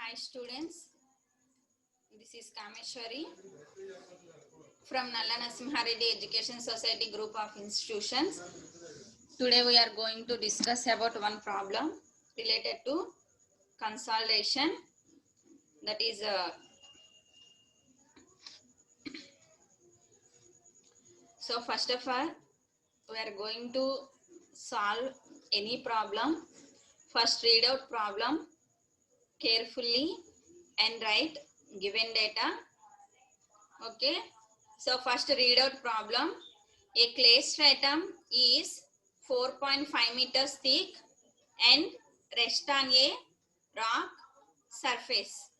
Hi students, this is Kameshwari from Nalla Narasimhareddy Education Society group of institutions. Today we are going to discuss about one problem related to consolidation, that is so first of all we are going to solve any problem. First read out problem carefully and write given data. Okay, so first read out problem. A clay stratum is 4.5 meters thick and rests on a rock surface.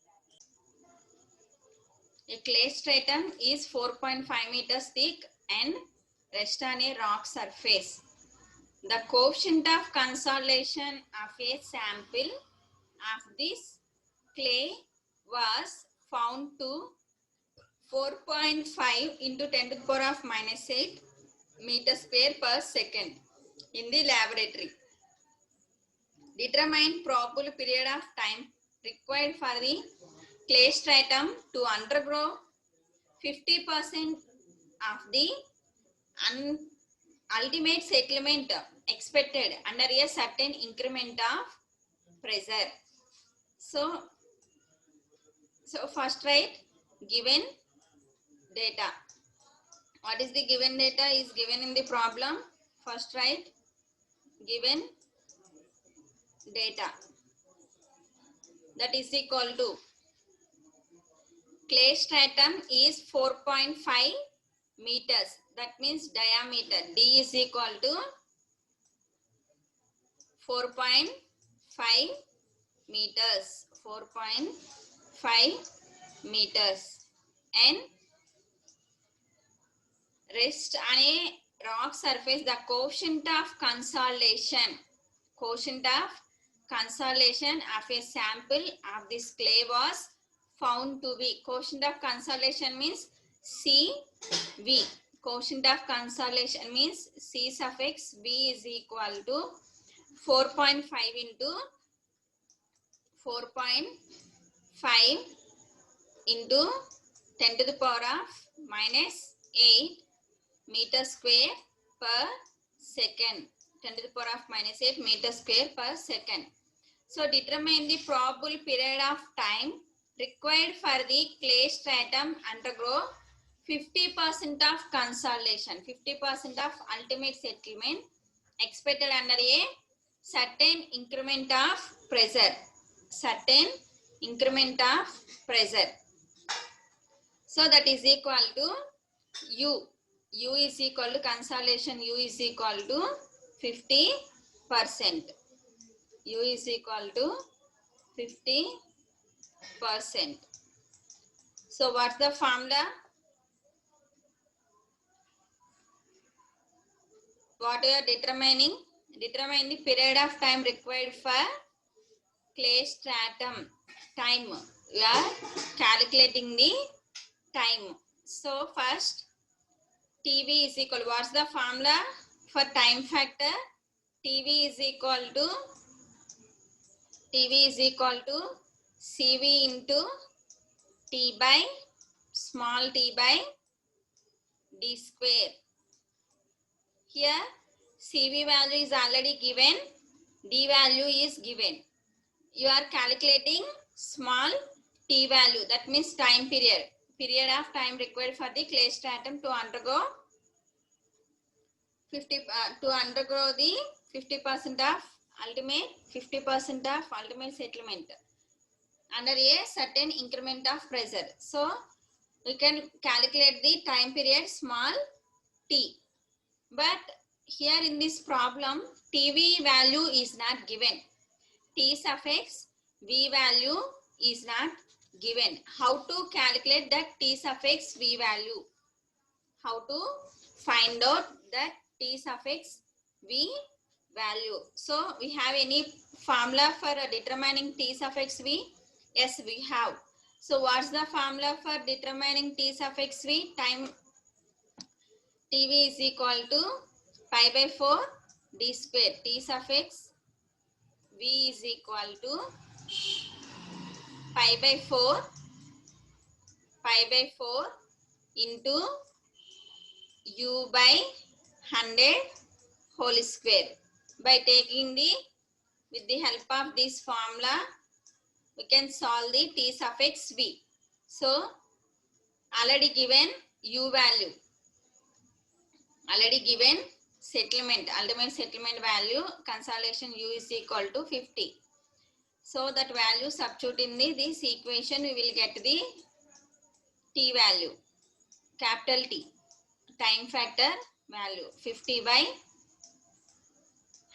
A clay stratum is 4.5 meters thick and rests on a rock surface. The coefficient of consolidation of a sample of this clay was found to 4.5 into 10 to the power of minus 8 meters square per second in the laboratory. Determine probable period of time required for the clay stratum to undergo 50% of the ultimate settlement expected under a certain increment of pressure. So first write given data. What is the given data is given in the problem. First write given data, that is equal to clay stratum is 4.5 meters, that means diameter. D is equal to 4.5 meters, 4.5 meters, and rest on a rock surface. The coefficient of consolidation of a sample of this clay was found to be, coefficient of consolidation means CV. Coefficient of consolidation means C suffix V is equal to 4.5 into 4.5 into 10 to the power of minus 8 meter square per second. 10 to the power of minus 8 meter square per second. So determine the probable period of time required for the clay stratum undergo 50% of consolidation, 50% of ultimate settlement expected under a certain increment of pressure. Certain increment of pressure. So that is equal to U. U is equal to consolidation. U is equal to 50%. U is equal to 50%. So what's the formula? What we are determining? Determine the period of time required for clay stratum. Time. We are calculating the time. So first TV is equal. What's the formula for time factor? TV is equal to CV into T by small t by D square. Here CV value is already given, D value is given. You are calculating small t value, that means time period. Period of time required for the clay stratum to undergo the 50% of ultimate settlement under a certain increment of pressure. So we can calculate the time period small t. But here in this problem, TV value is not given. T suffix V value is not given. How to calculate that T suffix V value? How to find out that T suffix V value? So we have any formula for determining T suffix V? Yes, we have. So what's the formula for determining T suffix V? Time TV is equal to pi by 4 D square. T suffix V is equal to pi by 4 into u by 100 whole square. By taking with the help of this formula, we can solve the t suffix v. So already given u value, already given ultimate settlement value, consolidation u is equal to 50. So that value substitute in this equation, we will get the t value, capital T, time factor value 50 by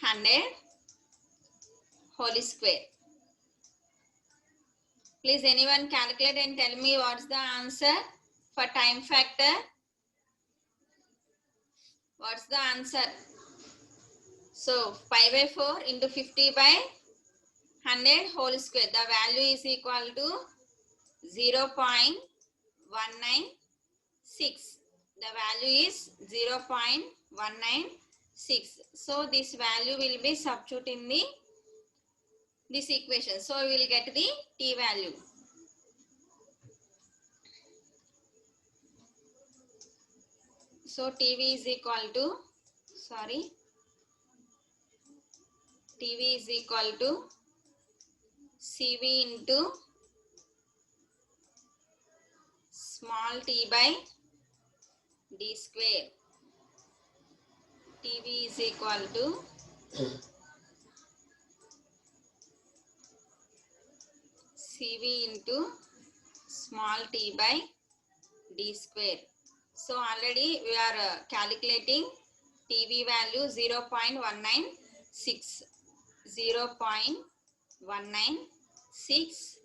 100 whole square. Please anyone calculate and tell me what's the answer for time factor. What's the answer? So pi by 4 into 50 by 100 whole square. The value is equal to 0.196. The value is 0.196. So this value will be substituted in this equation. So we will get the t value. So TV is equal to, TV is equal to CV into small t by d square. TV is equal to CV into small t by d square. So already we are calculating TV value 0.196. 0.196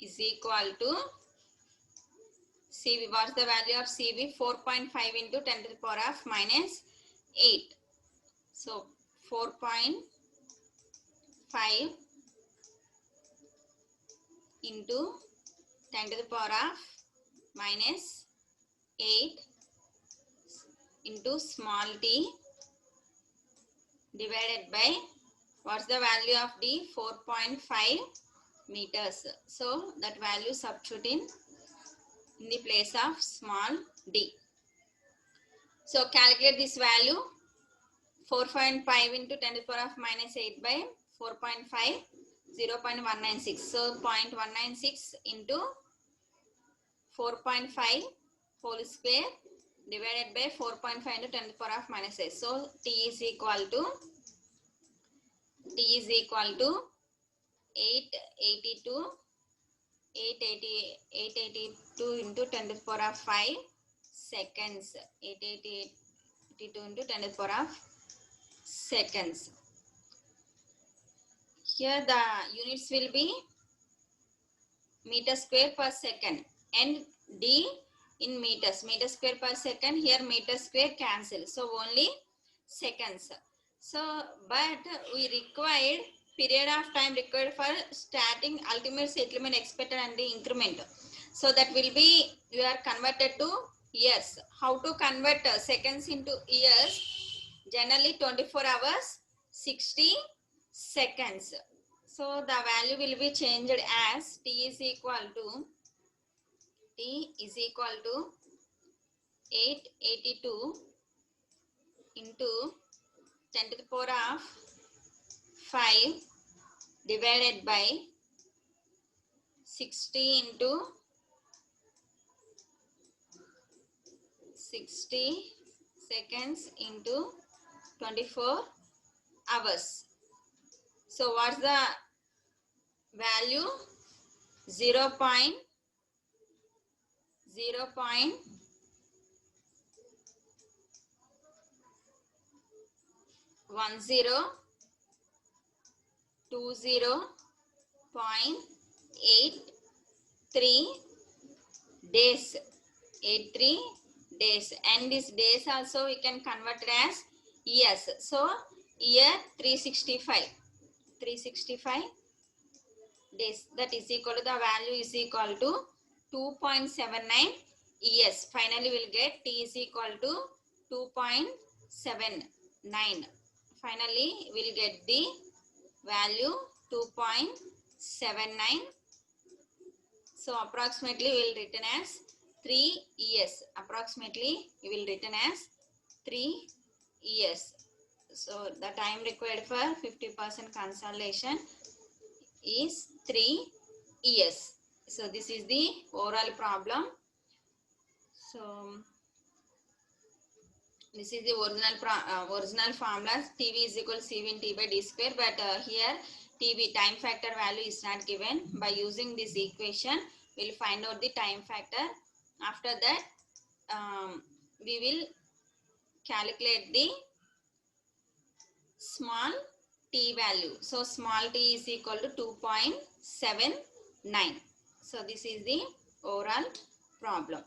is equal to CV. What's the value of CV? 4.5 into 10 to the power of minus 8. So 4.5 into 10 to the power of minus 8 into small t divided by, what's the value of d? 4.5 meters. So that value substitute in the place of small d. So calculate this value. 4.5 into 10 to the power of minus 8 by 4.5, 0.196. So 0.196 into 4.5 whole square divided by 4.5 into 10 to the power of minus 8. So t is equal to 882 into 10 to the power of 5 seconds. 882 into 10 to the power of seconds. Here the units will be meter square per second and d in meters. Meter square per second, here meter square cancel. So only seconds. So but we required period of time required for starting, ultimate settlement expected and the increment. So that will be, we are converted to years. How to convert seconds into years? Generally 24 hours 60 seconds. So the value will be changed as t is equal to 882 into 10 to the power of 5 divided by 60 into 60 seconds into 24 hours. So what's the value? 0.0.10 20.83 days. 83 days, and this days also we can convert it as years. So year 365 days, that is equal to, the value is equal to 2.79 years. Finally we'll get t is equal to 2.79. Finally we'll get the value 2.79 So approximately we will written as 3 years. Approximately we will written as 3 years. So the time required for 50% consolidation is 3 years. So this is the overall problem. So this is the original formula. TV is equal to CV in T by D square, but here TV time factor value is not given. By using this equation, we will find out the time factor. After that, we will calculate the small t value. So small t is equal to 2.79. So this is the overall problem.